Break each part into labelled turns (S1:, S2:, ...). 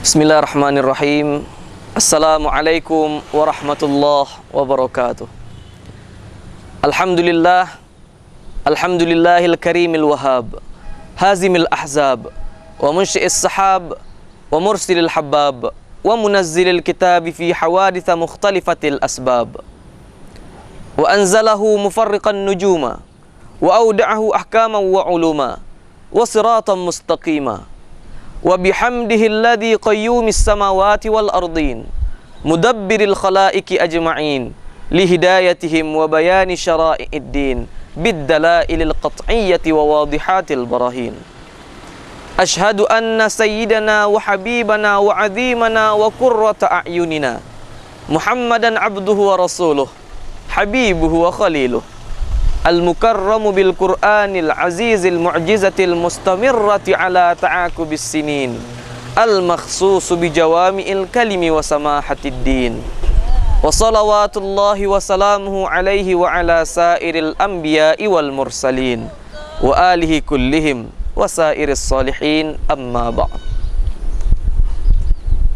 S1: Bismillahirrahmanirrahim. Assalamualaikum warahmatullahi wabarakatuh. Alhamdulillah, alhamdulillahil karimil wahhab, hazimil ahzab, wa munsyi'is sahab, wa mursilil habab, wa munazzilil kitab fi hawaditha mukhtalifatil asbab. Wa anzalahu mufarriqan nujuma, wa awda'ahu ahkaman wa uluma, wa siratan mustaqima. Wa bihamdihi alladhi qayyumis samawati wal ardin, mudabbiril khalaiki ajma'in, lihidayatihim wa bayani syara'i'id din, biddalailil qat'iyyati wa wadihatil barahin. Ashhadu anna sayyidana wa habibana wa azimana wa qurrata a'yunina Muhammadan abduhu wa rasuluh, habibuhu wa khaliluh, al-mukarramu bil Qur'anil azizil mu'jizatil mustamirrati ala ta'akubis sinin, al-makhsusu bi jawami'il kalimi wa samahatid din. Wa salawatullahi wa salamuhu alaihi wa ala sairil anbiya'i wal mursalin wa alihi kullihim wa sairis salihin, amma ba'd.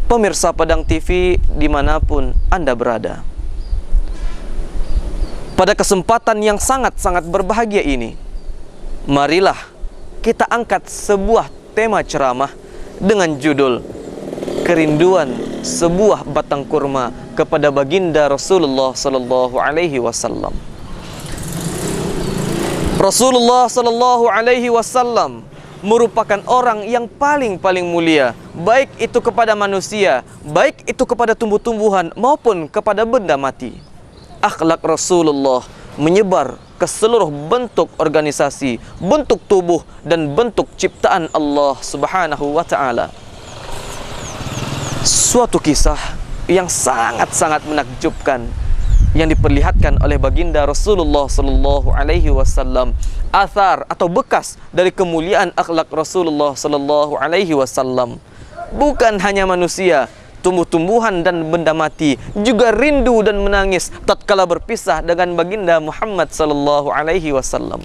S1: Pemirsa Padang TV dimanapun Anda berada, pada kesempatan yang sangat-sangat berbahagia ini, marilah kita angkat sebuah tema ceramah dengan judul Kerinduan Sebuah Batang Kurma kepada Baginda Rasulullah Sallallahu Alaihi Wasallam. Rasulullah Sallallahu Alaihi Wasallam merupakan orang yang paling mulia, baik itu kepada manusia, baik itu kepada tumbuh-tumbuhan maupun kepada benda mati. Akhlak Rasulullah menyebar ke seluruh bentuk organisasi, bentuk tubuh dan bentuk ciptaan Allah Subhanahu wa taala. Suatu kisah yang sangat menakjubkan yang diperlihatkan oleh baginda Rasulullah sallallahu alaihi wasallam, athar atau bekas dari kemuliaan akhlak Rasulullah sallallahu alaihi wasallam. Bukan hanya manusia, tumbuh-tumbuhan dan benda mati juga rindu dan menangis tatkala berpisah dengan baginda Muhammad sallallahu alaihi wasallam.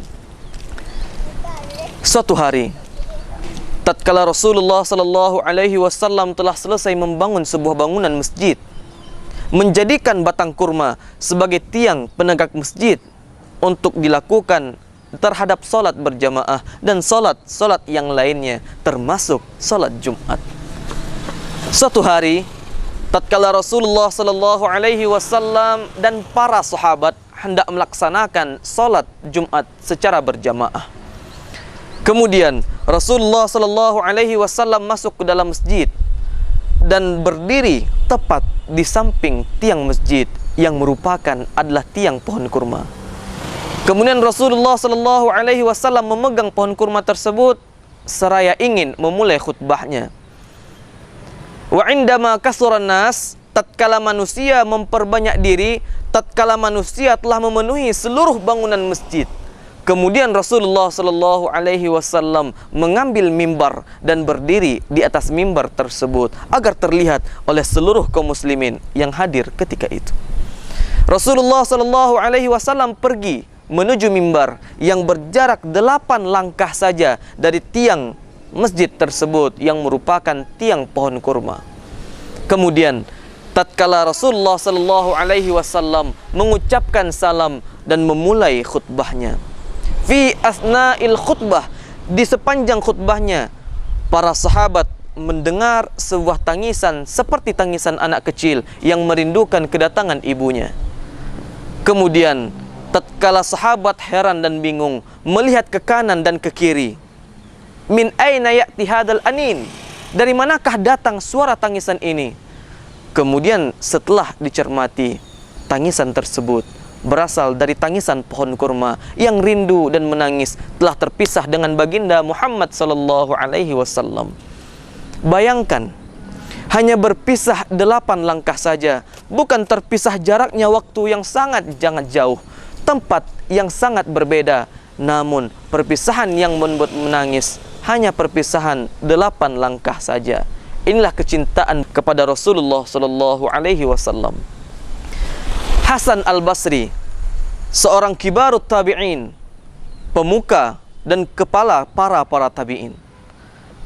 S1: Suatu hari, tatkala Rasulullah sallallahu alaihi wasallam telah selesai membangun sebuah bangunan masjid, menjadikan batang kurma sebagai tiang penegak masjid untuk dilakukan terhadap salat berjamaah dan salat yang lainnya, termasuk salat Jumat. Suatu hari, tatkala Rasulullah sallallahu alaihi wasallam dan para sahabat hendak melaksanakan salat Jumat secara berjamaah. Kemudian Rasulullah sallallahu alaihi wasallam masuk ke dalam masjid dan berdiri tepat di samping tiang masjid yang merupakan adalah tiang pohon kurma. Kemudian Rasulullah sallallahu alaihi wasallam memegang pohon kurma tersebut seraya ingin memulai khutbahnya. Wa indama kasuran nas, tatkala manusia memperbanyak diri, tatkala manusia telah memenuhi seluruh bangunan masjid, kemudian Rasulullah sallallahu alaihi wasallam mengambil mimbar dan berdiri di atas mimbar tersebut agar terlihat oleh seluruh kaum muslimin yang hadir ketika itu. Rasulullah sallallahu alaihi wasallam pergi menuju mimbar yang berjarak 8 langkah saja dari tiang masjid tersebut yang merupakan tiang pohon kurma. Kemudian tatkala Rasulullah sallallahu alaihi wasallam mengucapkan salam dan memulai khutbahnya, fi asna'il khutbah, di sepanjang khutbahnya para sahabat mendengar sebuah tangisan seperti tangisan anak kecil yang merindukan kedatangan ibunya. Kemudian tatkala sahabat heran dan bingung melihat ke kanan dan ke kiri, min aina ya'ti hadzal anin, dari manakah datang suara tangisan ini? Kemudian setelah dicermati, tangisan tersebut berasal dari tangisan pohon kurma yang rindu dan menangis telah terpisah dengan baginda Muhammad sallallahu alaihi wasallam. Bayangkan, hanya berpisah 8 langkah saja, bukan terpisah jaraknya waktu yang sangat jauh, tempat yang sangat berbeda, namun perpisahan yang membuat menangis hanya perpisahan 8 langkah saja. Inilah kecintaan kepada Rasulullah sallallahu alaihi wasallam. Hasan Al-Basri, seorang kibarut tabi'in, pemuka dan kepala para tabi'in.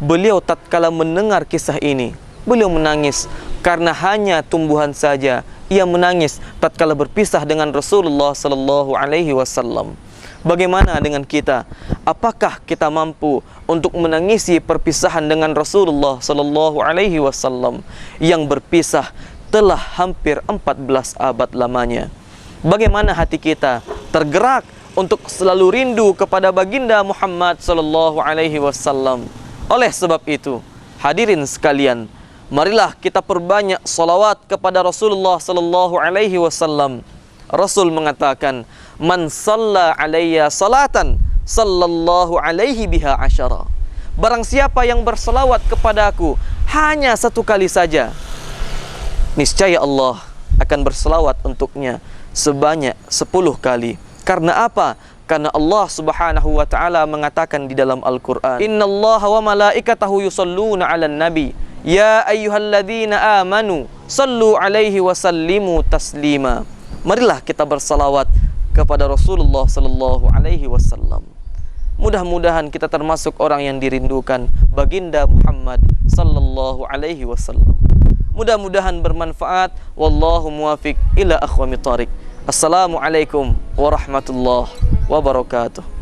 S1: Beliau tatkala mendengar kisah ini, beliau menangis karena hanya tumbuhan saja ia menangis tatkala berpisah dengan Rasulullah sallallahu alaihi wasallam. Bagaimana dengan kita? Apakah kita mampu untuk menangisi perpisahan dengan Rasulullah sallallahu alaihi wasallam yang berpisah telah hampir 14 abad lamanya? Bagaimana hati kita tergerak untuk selalu rindu kepada baginda Muhammad sallallahu alaihi wasallam? Oleh sebab itu, hadirin sekalian, marilah kita perbanyak salawat kepada Rasulullah sallallahu alaihi wasallam. Rasul mengatakan, "Man shalla alayya salatan, sallallahu alaihi biha asyara." Barang siapa yang berselawat kepadaku hanya satu kali saja, niscaya Allah akan berselawat untuknya sebanyak 10 kali. Karena apa? Karena Allah Subhanahu wa taala mengatakan di dalam Al-Qur'an, "Innallaha wa malaikatahu yusholluna 'alan nabi, ya ayyuhalladzina amanu sallu 'alaihi wa sallimu taslima." Marilah kita bersalawat kepada Rasulullah sallallahu alaihi wasallam. Mudah-mudahan kita termasuk orang yang dirindukan baginda Muhammad sallallahu alaihi wasallam. Mudah-mudahan bermanfaat. Wallahu muwafiq ila aqwamit thariq. Assalamualaikum warahmatullahi wabarakatuh.